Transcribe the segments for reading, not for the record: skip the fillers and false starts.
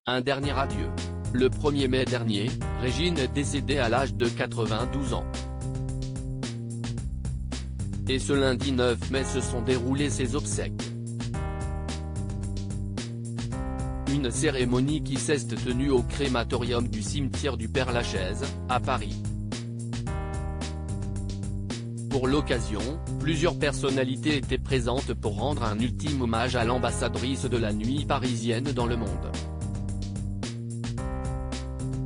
Un dernier adieu. Le 1er mai dernier, Régine est décédée à l'âge de 92 ans. Et ce lundi 9 mai se sont déroulées ses obsèques. Une cérémonie qui s'est tenue au crématorium du cimetière du Père-Lachaise, à Paris. Pour l'occasion, plusieurs personnalités étaient présentes pour rendre un ultime hommage à l'ambassadrice de la nuit parisienne dans le monde.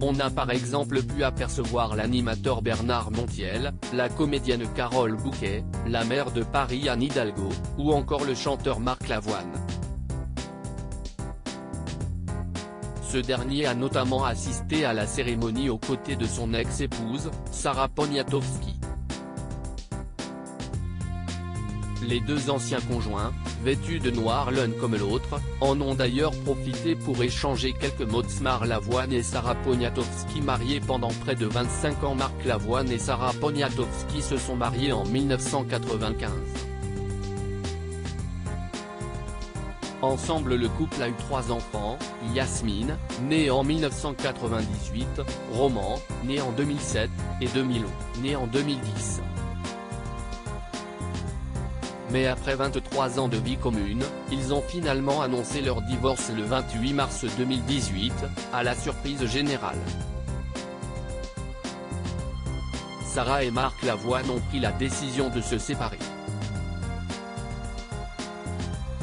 On a par exemple pu apercevoir l'animateur Bernard Montiel, la comédienne Carole Bouquet, la maire de Paris Anne Hidalgo, ou encore le chanteur Marc Lavoine. Ce dernier a notamment assisté à la cérémonie aux côtés de son ex-épouse, Sarah Poniatowski. Les deux anciens conjoints, vêtus de noir l'un comme l'autre, en ont d'ailleurs profité pour échanger quelques mots. Marc Lavoine et Sarah Poniatowski mariés pendant près de 25 ans. Marc Lavoine et Sarah Poniatowski se sont mariés en 1995. Ensemble le couple a eu 3 enfants, Yasmine, née en 1998, Roman, né en 2007, et Demilo, né en 2010. Mais après 23 ans de vie commune, ils ont finalement annoncé leur divorce le 28 mars 2018, à la surprise générale. Sarah et Marc Lavoine ont pris la décision de se séparer.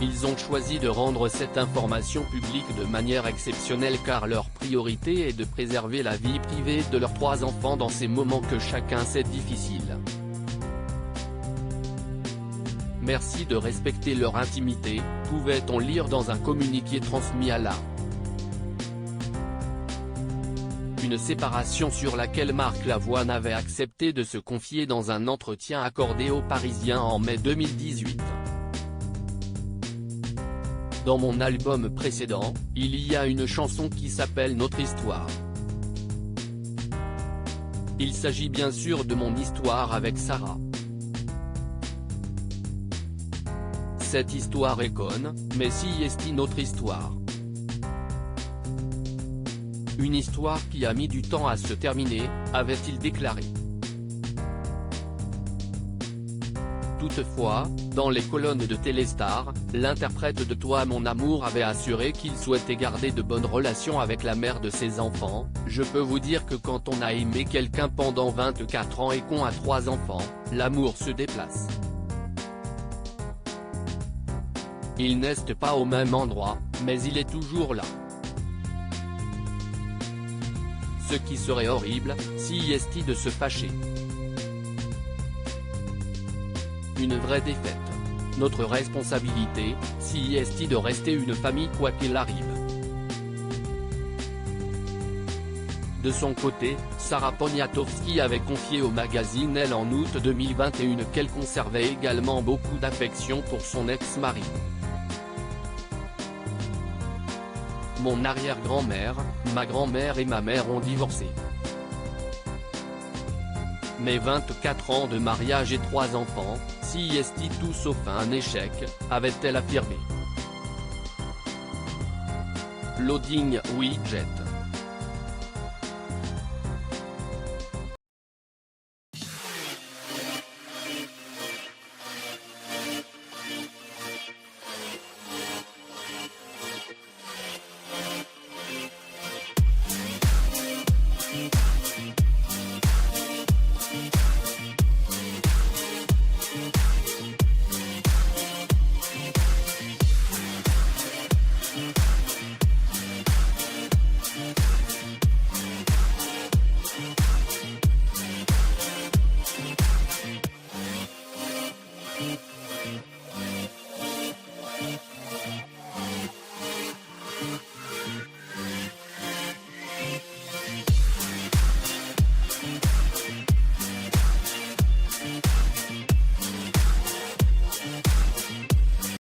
Ils ont choisi de rendre cette information publique de manière exceptionnelle car leur priorité est de préserver la vie privée de leurs 3 enfants dans ces moments que chacun sait difficiles. Merci de respecter leur intimité, pouvait-on lire dans un communiqué transmis à la. Une séparation sur laquelle Marc Lavoine avait accepté de se confier dans un entretien accordé aux Parisiens en mai 2018. Dans mon album précédent, il y a une chanson qui s'appelle Notre Histoire. Il s'agit bien sûr de mon histoire avec Sarah. Cette histoire est conne, mais si est notre histoire. Une histoire qui a mis du temps à se terminer, avait-il déclaré. Toutefois, dans les colonnes de Téléstar, l'interprète de Toi mon amour avait assuré qu'il souhaitait garder de bonnes relations avec la mère de ses enfants. Je peux vous dire que quand on a aimé quelqu'un pendant 24 ans et qu'on a 3 enfants, l'amour se déplace. Il n'est pas au même endroit, mais il est toujours là. Ce qui serait horrible, si est de se fâcher. Une vraie défaite. Notre responsabilité, si est de rester une famille quoi qu'il arrive. De son côté, Sarah Poniatowski avait confié au magazine Elle en août 2021 qu'elle conservait également beaucoup d'affection pour son ex-mari. Mon arrière-grand-mère, ma grand-mère et ma mère ont divorcé. Mais 24 ans de mariage et 3 enfants, si est tout sauf un échec, avait-elle affirmé. Loading Widget.